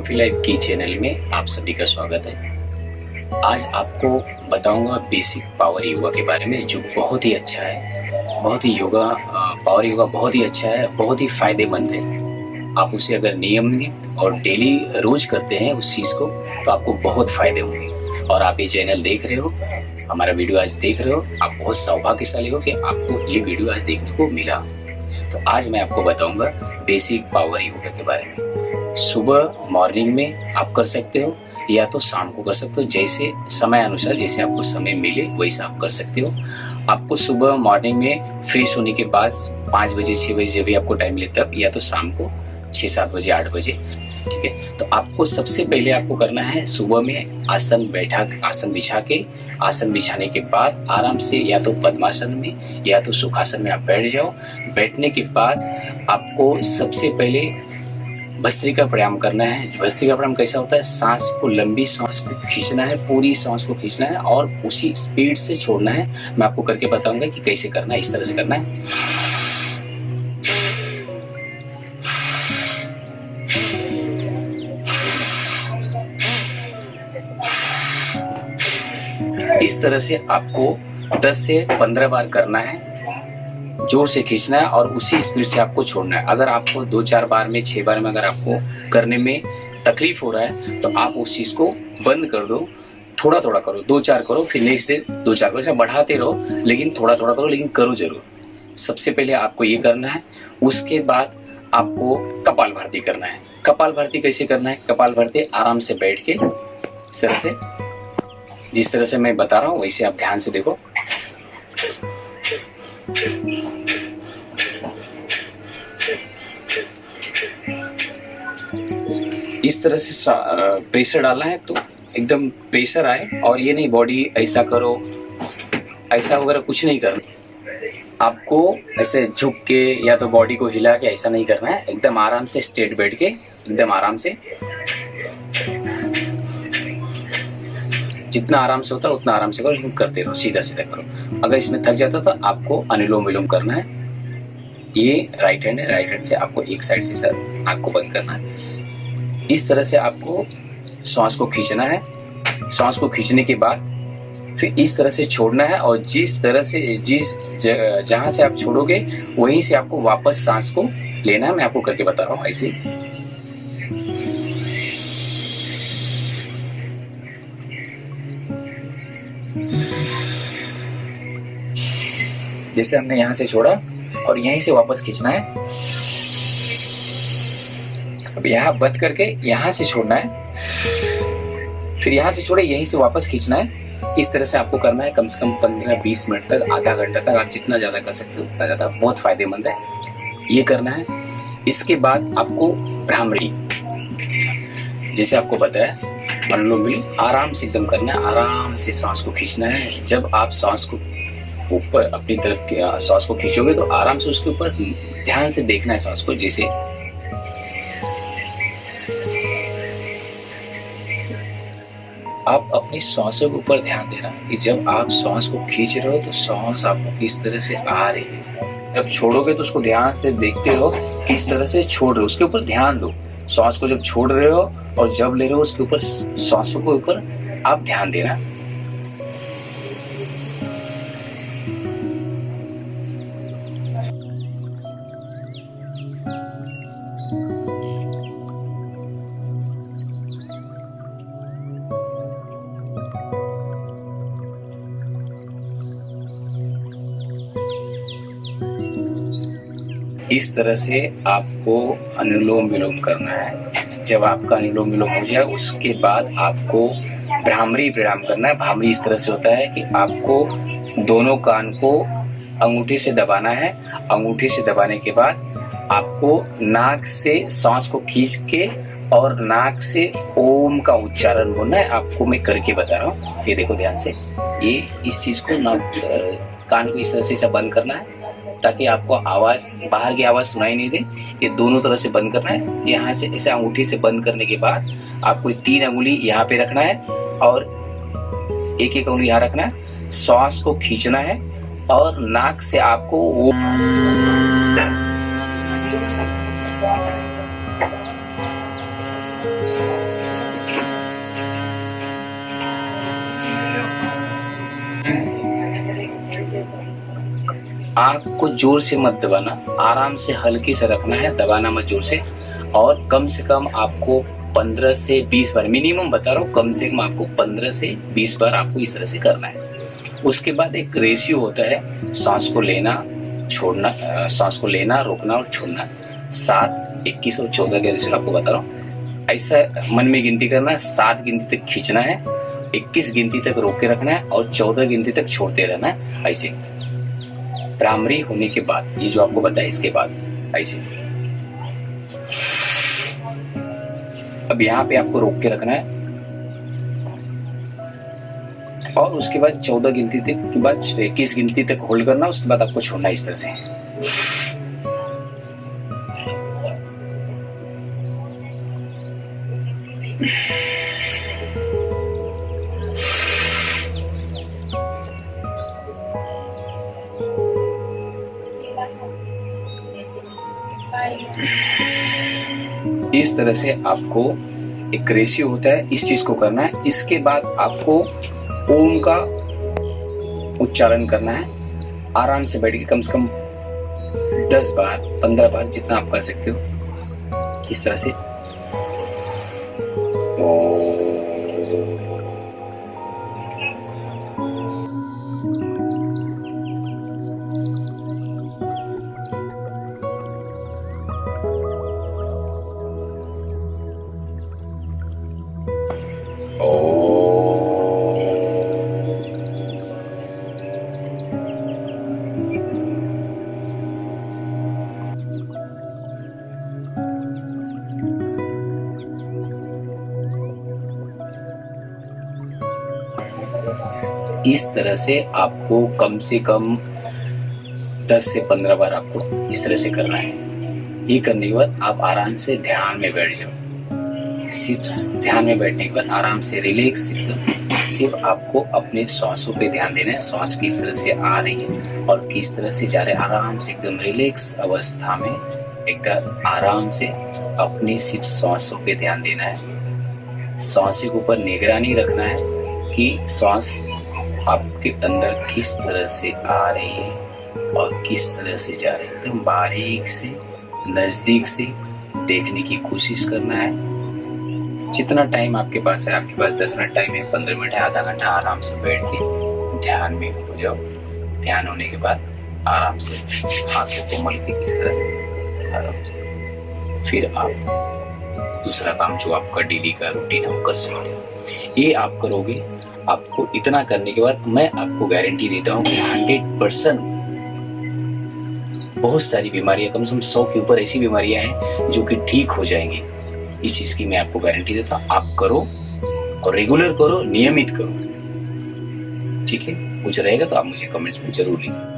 Coffee life की channel में आप सभी का स्वागत है। आज आपको बताऊंगा बेसिक पावर योगा के बारे में, जो बहुत ही अच्छा है। बहुत ही पावर योगा बहुत ही अच्छा है, बहुत ही फायदेमंद है। आप उसे अगर नियमित और डेली रोज करते हैं उस चीज को, तो आपको बहुत फायदे होंगे। और आप ये चैनल देख रहे हो, हमारा वीडियो आज देख रहे हो, आप बहुत सौभाग्यशाली हो कि आपको ये वीडियो आज देखने को मिला। तो आज मैं आपको बताऊंगा बेसिक पावर योगा के बारे में। सुबह मॉर्निंग में आप कर सकते हो या तो शाम को कर सकते हो, जैसे समय अनुसार जैसे आपको समय मिले वैसा आप कर सकते हो। आपको सुबह मॉर्निंग में फ्रेश होने के बाद 5 बजे 6 बजे जब भी आपको टाइम मिले तब, या तो शाम को 6-7 बजे 8 बजे, ठीक है। तो आपको सबसे पहले आपको करना है सुबह में आसन बिछा के, आसन बिछाने के बाद आराम से या तो पद्मासन में या तो सुखासन में आप बैठ जाओ। बैठने के बाद आपको सबसे पहले भस्त्रिका प्राणायाम करना है। भस्त्रिका प्राणायाम कैसा होता है? सांस को, लंबी सांस को खींचना है, पूरी सांस को खींचना है और उसी स्पीड से छोड़ना है। मैं आपको करके बताऊंगा कि कैसे करना है। इस तरह से करना है। इस तरह से आपको 10 से 15 बार करना है। जोर से खींचना है और उसी स्पीड से आपको छोड़ना है। अगर आपको 2-4 बार में 6 बार में अगर आपको करने में तकलीफ हो रहा है तो आप उस चीज को बंद कर दो। थोड़ा थोड़ा करो, 2-4 करो, फिर नेक्स्ट डे 2-4 करो, ऐसा बढ़ाते रहो, लेकिन थोड़ा थोड़ा करो, लेकिन करो जरूर। सबसे पहले आपको ये करना है। उसके बाद आपको कपाल भारती करना है। कपाल भारती कैसे करना है? कपाल भारती आराम से बैठ के इस तरह से, जिस तरह से मैं बता रहा हूँ वैसे आप ध्यान से देखो। इस तरह से प्रेशर डालना है तो एकदम प्रेशर आए, और ये नहीं बॉडी ऐसा करो ऐसा वगैरह कुछ नहीं करना। आपको ऐसे झुक के या तो बॉडी को हिला के ऐसा नहीं करना है। एकदम आराम से स्ट्रेट बैठ के, एकदम आराम से, जितना आराम से होता है उतना आराम से करो, लेकिन करते रहो, सीधा सीधा करो। अगर इसमें थक जाता तो आपको अनुलोम विलोम करना है। ये राइट हैंड है, राइट हैंड से आपको एक साइड से सर आंख को बंद करना है। इस तरह से आपको सांस को खींचना है। सांस को खींचने के बाद फिर इस तरह से छोड़ना है, और जिस तरह से जहां से आप छोड़ोगे वहीं से आपको वापस सांस को लेना है। मैं आपको करके बता रहा हूँ ऐसे। जैसे हमने यहां से छोड़ा और यहीं से वापस खींचना है। अब यहाँ बंद करके यहां से छोड़ना है, फिर यहां से छोड़े यहीं से वापस खींचना है। इस तरह से आपको करना है कम से कम 15-20 मिनट तक, आधा घंटा तक। आप जितना ज्यादा कर सकते हो उतना ज्यादा, बहुत फायदेमंद है। ये करना है। इसके बाद आपको भ्रामरी, जैसे आपको बताया, अनुलोम विलोम आराम से एकदम करना है। आराम से सांस को खींचना है। जब आप सांस को ऊपर अपनी तरफ सांस को खींचोगे तो आराम से उसके ऊपर ध्यान से देखना है सांस को। जैसे आप अपनी सांसों के ऊपर ध्यान देना कि जब आप सांस को खींच रहे हो तो सांस आपको किस तरह से आ रही है। जब छोड़ोगे तो उसको ध्यान से देखते रहो किस तरह से छोड़ रहे हो, उसके ऊपर ध्यान दो। सांस को जब छोड़ रहे हो और जब ले रहे हो उसके ऊपर, सांसों के ऊपर आप ध्यान देना। इस तरह से आपको अनुलोम विलोम करना है। जब आपका अनुलोम विलोम हो जाए उसके बाद आपको भ्रामरी प्राणायाम करना है। भ्रामरी इस तरह से होता है कि आपको दोनों कान को अंगूठे से दबाना है। अंगूठे से दबाने के बाद आपको नाक से सांस को खींच के और नाक से ओम का उच्चारण बोलना है। आपको मैं करके बता रहा हूँ, ये देखो ध्यान से। ये इस चीज को कान को इस तरह से बंद करना है ताकि आपको आवाज, बाहर की आवाज सुनाई नहीं दे। ये दोनों तरह से बंद करना है। यहाँ से ऐसे अंगूठी से बंद करने के बाद आपको 3 अंगुली यहाँ पे रखना है और एक अंगुली यहाँ रखना है। सांस को खींचना है और नाक से आपको वो आँख को जोर से मत दबाना, आराम से हल्के से रखना है, दबाना मत जोर से। और कम से कम आपको 15 से 20 बार, मिनिमम बता रहा हूँ, कम से कम आपको 15 से 20 बार आपको इस तरह से करना है। उसके बाद एक रेशियो होता है सांस को लेना छोड़ना, सांस को लेना रोकना और छोड़ना। 7, 21 और 14 के रेशियो आपको बता रहा हूँ। ऐसा मन में गिनती करना है, 7 गिनती तक खींचना है, 21 गिनती तक रोक के रखना है और 14 गिनती तक छोड़ते रहना है। ऐसे भ्रामरी होने के बाद, ये जो आपको बताया इसके बाद ऐसे। अब यहाँ पे आपको रोक के रखना है और उसके बाद 14 गिनती तक के बाद 21 गिनती तक होल्ड करना, उसके बाद आपको छोड़ना इस तरह से। इस तरह से आपको एक रेशियो होता है, इस चीज को करना है। इसके बाद आपको ओम का उच्चारण करना है, आराम से बैठ के कम से कम 10 बार 15 बार जितना आप कर सकते हो इस तरह से। इस तरह से आपको कम से कम 10 से 15 बार आपको इस तरह से करना है। ये करने के बाद आप आराम से ध्यान में बैठ जाओ। सिर्फ ध्यान में बैठने के बाद आराम से रिलैक्स, सिर्फ आपको अपने श्वासों पे ध्यान देना है। श्वास किस तरह से आ रही है और किस तरह से जा रहे हैं, आराम से एकदम रिलैक्स अवस्था में एकदम आराम से अपनी सिर्फ श्वासों पे ध्यान देना है। श्वास के ऊपर निगरानी रखना है कि श्वास आपके अंदर किस तरह से आ रही है और किस तरह से जा रही है। एकदम बारीक से नजदीक से देखने की कोशिश करना है। जितना टाइम आपके पास है, आपके पास 10 मिनट टाइम है, 15 मिनट है, आधा घंटा, आराम से बैठ के ध्यान में हो जाओ। ध्यान होने के बाद आराम से हाथों को मल के किस तरह से आराम से फिर आप दूसरा काम जो आपका डेली का रूटीन है वो कर सकते हो। ये आप करोगे, आपको इतना करने के बाद मैं आपको गारंटी देता हूँ कि 100% बहुत सारी बीमारियां, कम से कम 100 के ऊपर ऐसी बीमारियां हैं जो कि ठीक हो जाएंगी। इस चीज की मैं आपको गारंटी देता हूँ। आप करो और रेगुलर करो, नियमित करो, ठीक है। कुछ रहेगा तो आप मुझे कमेंट्स में जरूर लिखिए।